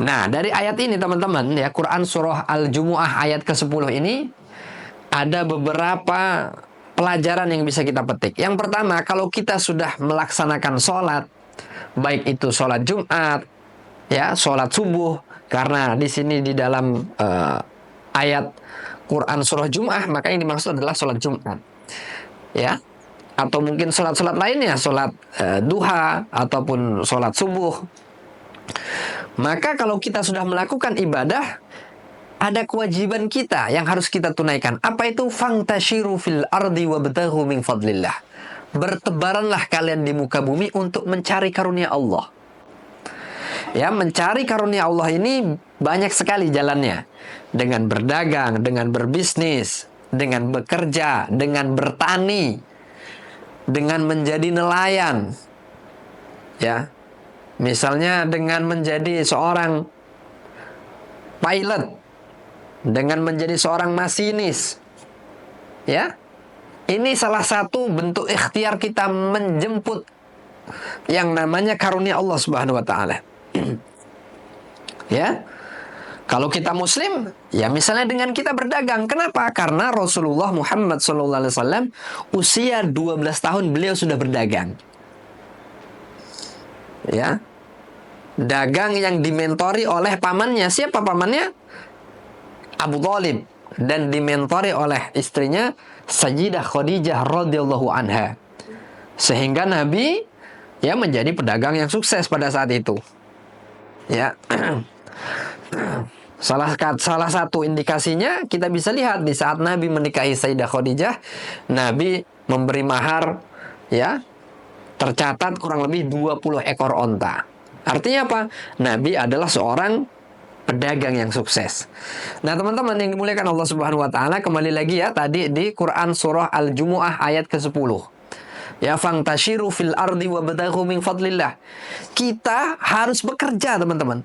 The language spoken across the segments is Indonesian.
Nah, dari ayat ini teman-teman ya, Quran surah Al-Jumu'ah ayat ke-10 ini ada beberapa pelajaran yang bisa kita petik. Yang pertama, kalau kita sudah melaksanakan sholat, baik itu sholat Jumat, ya, sholat subuh, karena di sini di dalam ayat Quran surah Jumu'ah, maka yang dimaksud adalah sholat Jumat, ya, atau mungkin sholat-sholat lainnya, sholat duha ataupun sholat subuh. Maka kalau kita sudah melakukan ibadah, ada kewajiban kita yang harus kita tunaikan. Apa itu? Fangtashiru fil ardi wabtaghu min fadlillah. Bertebaranlah kalian di muka bumi untuk mencari karunia Allah. Ya, mencari karunia Allah ini banyak sekali jalannya. Dengan berdagang, dengan berbisnis, dengan bekerja, dengan bertani, dengan menjadi nelayan. Ya. Misalnya dengan menjadi seorang pilot, dengan menjadi seorang masinis. Ya. Ini salah satu bentuk ikhtiar kita menjemput yang namanya karunia Allah Subhanahu wa taala. Ya. Kalau kita muslim, ya misalnya dengan kita berdagang. Kenapa? Karena Rasulullah Muhammad SAW usia 12 tahun beliau sudah berdagang. Ya. Dagang yang dimentori oleh pamannya. Siapa pamannya? Abu Thalib. Dan dimentori oleh istrinya Sayyidah Khadijah radhiyallahu anha. Sehingga Nabi ya menjadi pedagang yang sukses pada saat itu. Ya. Salah satu indikasinya kita bisa lihat di saat Nabi menikahi Sayyidah Khadijah, Nabi memberi mahar, ya, tercatat kurang lebih 20 ekor onta. Artinya apa? Nabi adalah seorang pedagang yang sukses. Nah, teman-teman yang dimuliakan Allah Subhanahu wa taala, kembali lagi ya tadi di Quran surah Al-Jumu'ah ayat ke-10. Ya, fangtashiru fil ardi wabtaghu min fadlillah. Kita harus bekerja, teman-teman.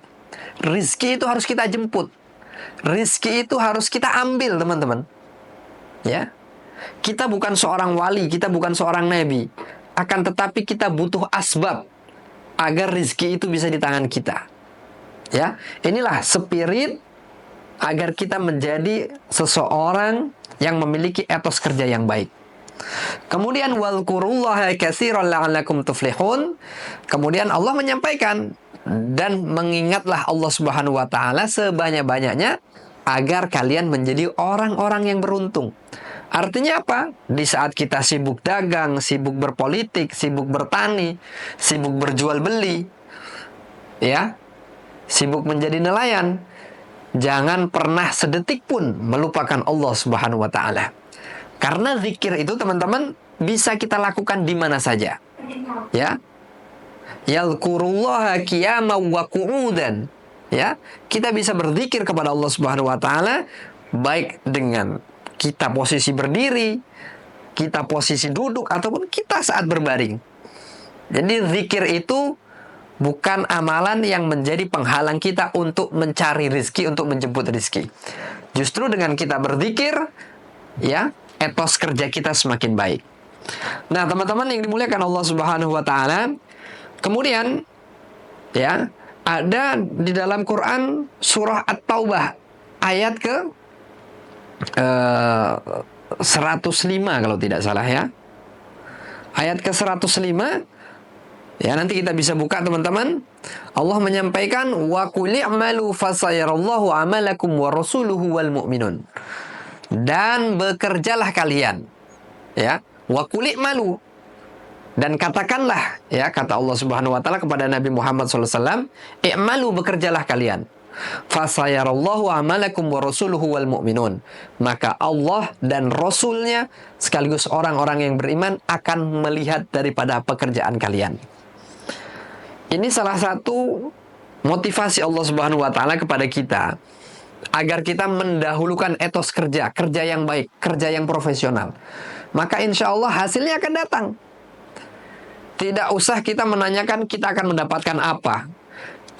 Rizki itu harus kita jemput. Rizki itu harus kita ambil, teman-teman. Ya. Kita bukan seorang wali, kita bukan seorang nabi. Akan tetapi kita butuh asbab agar rizki itu bisa di tangan kita. Ya, inilah spirit agar kita menjadi seseorang yang memiliki etos kerja yang baik. Kemudian walqurullaha katsiran la'allakum tuflihun. Kemudian Allah menyampaikan, dan mengingatlah Allah Subhanahu wa taala sebanyak-banyaknya agar kalian menjadi orang-orang yang beruntung. Artinya apa? Di saat kita sibuk dagang, sibuk berpolitik, sibuk bertani, sibuk berjual beli, ya, sibuk menjadi nelayan, jangan pernah sedetik pun melupakan Allah Subhanahu wa taala. Karena zikir itu, teman-teman, bisa kita lakukan di mana saja. Ya. Yadhkurullaha qiyaman wa qu'udan. Ya, kita bisa berzikir kepada Allah Subhanahu wa taala baik dengan kita posisi berdiri, kita posisi duduk, ataupun kita saat berbaring. Jadi zikir itu bukan amalan yang menjadi penghalang kita untuk mencari rizki, untuk menjemput rizki. Justru dengan kita berzikir, ya, etos kerja kita semakin baik. Nah, teman-teman yang dimuliakan Allah Subhanahu wa taala, kemudian ya, ada di dalam Quran surah At-Taubah ayat ke 105 kalau tidak salah ya. Ayat ke 105, ya, nanti kita bisa buka, teman-teman. Allah menyampaikan, wa qul i'malu fasayarallahu amalakum wa rasuluhu wal mu'minun. Dan bekerjalah kalian, ya, wa qul i'malu, dan katakanlah, ya, kata Allah Subhanahu wa taala kepada Nabi Muhammad SAW, i'malu, bekerjalah kalian. Fasayarallahu amalakum wa rasuluhu wal mu'minun. Maka Allah dan Rasulnya sekaligus orang-orang yang beriman akan melihat daripada pekerjaan kalian. Ini salah satu motivasi Allah Subhanahu wa taala kepada kita agar kita mendahulukan etos kerja yang baik, kerja yang profesional. Maka insya Allah hasilnya akan datang. Tidak usah kita menanyakan kita akan mendapatkan apa,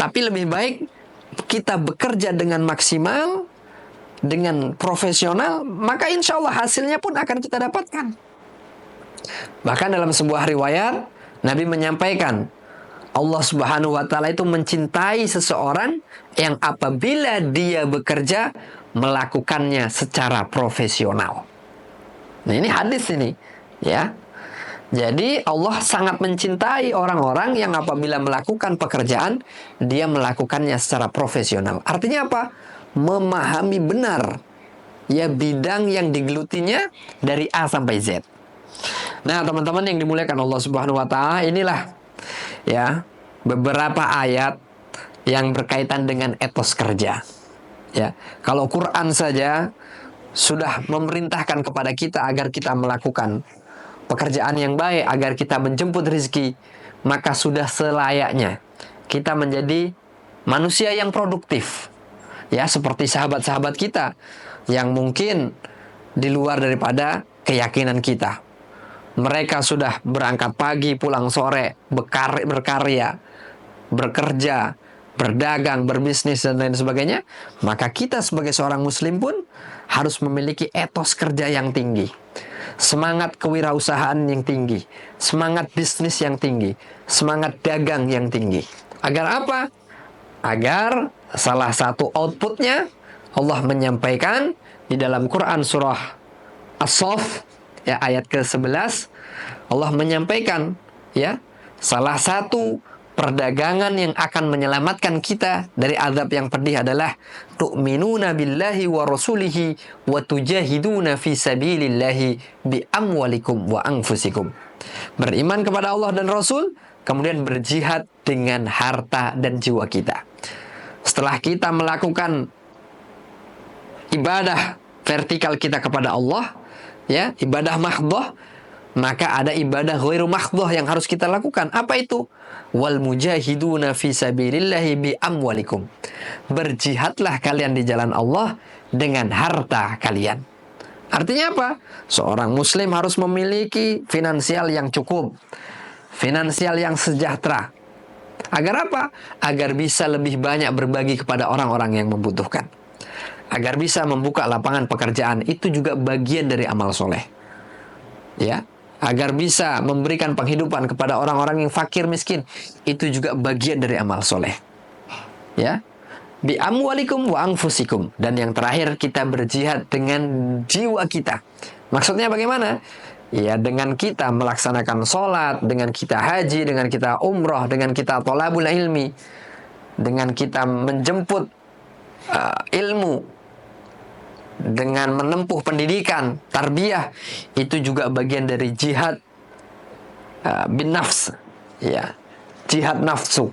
tapi lebih baik kita bekerja dengan maksimal, dengan profesional, maka insya Allah hasilnya pun akan kita dapatkan. Bahkan dalam sebuah riwayat, Nabi menyampaikan, Allah Subhanahu wa Ta'ala itu mencintai seseorang yang apabila dia bekerja melakukannya secara profesional. Nah, ini hadis ini, ya. Jadi Allah sangat mencintai orang-orang yang apabila melakukan pekerjaan dia melakukannya secara profesional. Artinya apa? Memahami benar ya bidang yang digelutinya dari A sampai Z. Nah, teman-teman yang dimuliakan Allah Subhanahu wa Ta'ala, inilah ya beberapa ayat yang berkaitan dengan etos kerja. Ya, kalau Quran saja sudah memerintahkan kepada kita agar kita melakukan pekerjaan yang baik, agar kita menjemput rezeki, maka sudah selayaknya kita menjadi manusia yang produktif. Ya, seperti sahabat-sahabat kita yang mungkin di luar daripada keyakinan kita. Mereka sudah berangkat pagi, pulang sore, berkarya, bekerja, berdagang, berbisnis, dan lain sebagainya. Maka kita sebagai seorang muslim pun harus memiliki etos kerja yang tinggi, semangat kewirausahaan yang tinggi, semangat bisnis yang tinggi, semangat dagang yang tinggi. Agar apa? Agar salah satu outputnya Allah menyampaikan di dalam Quran surah As-Saff ya ayat ke-11, Allah menyampaikan ya salah satu perdagangan yang akan menyelamatkan kita dari azab yang pedih adalah tu'minuna billahi wa rasulihi wa tujahiduna fi sabilillahi bi amwalikum wa anfusikum. Beriman kepada Allah dan Rasul, kemudian berjihad dengan harta dan jiwa kita. Setelah kita melakukan ibadah vertikal kita kepada Allah, ya, ibadah mahdhah, maka ada ibadah ghairu mahdhah yang harus kita lakukan. Apa itu? Wal mujahiduna fi sabilillahi bi amwalikum. Berjihadlah kalian di jalan Allah dengan harta kalian. Artinya apa? Seorang muslim harus memiliki finansial yang cukup, finansial yang sejahtera. Agar apa? Agar bisa lebih banyak berbagi kepada orang-orang yang membutuhkan. Agar bisa membuka lapangan pekerjaan, itu juga bagian dari amal soleh. Ya, agar bisa memberikan penghidupan kepada orang-orang yang fakir miskin, itu juga bagian dari amal soleh. Ya, bi amwalikum wa anfusikum. Dan yang terakhir, kita berjihad dengan jiwa kita. Maksudnya bagaimana? Ya, dengan kita melaksanakan sholat, dengan kita haji, dengan kita umroh, dengan kita thalabul ilmi, dengan kita menjemput ilmu, dengan menempuh pendidikan, tarbiyah, itu juga bagian dari jihad bin nafs, ya, jihad nafsu.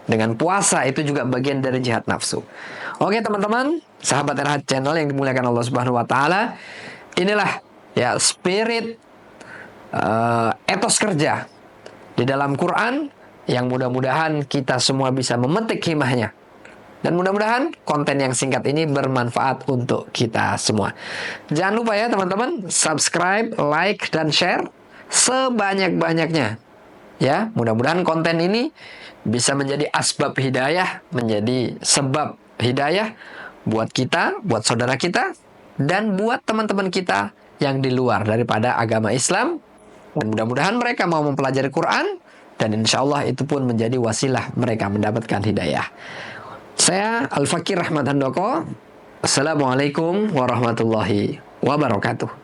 Dengan puasa itu juga bagian dari jihad nafsu. Oke teman-teman, sahabat Erhat Channel yang dimuliakan Allah Subhanahu wa Ta'ala, inilah ya spirit etos kerja di dalam Quran yang mudah-mudahan kita semua bisa memetik hikmahnya. Dan mudah-mudahan konten yang singkat ini bermanfaat untuk kita semua. Jangan lupa ya teman-teman, subscribe, like, dan share sebanyak-banyaknya. Ya, mudah-mudahan konten ini bisa menjadi asbab hidayah, menjadi sebab hidayah buat kita, buat saudara kita, dan buat teman-teman kita yang di luar daripada agama Islam. Dan mudah-mudahan mereka mau mempelajari Quran, dan insya Allah itu pun menjadi wasilah mereka mendapatkan hidayah. Saya Al-Fakir Rahmat Handoko. Assalamualaikum warahmatullahi wabarakatuh.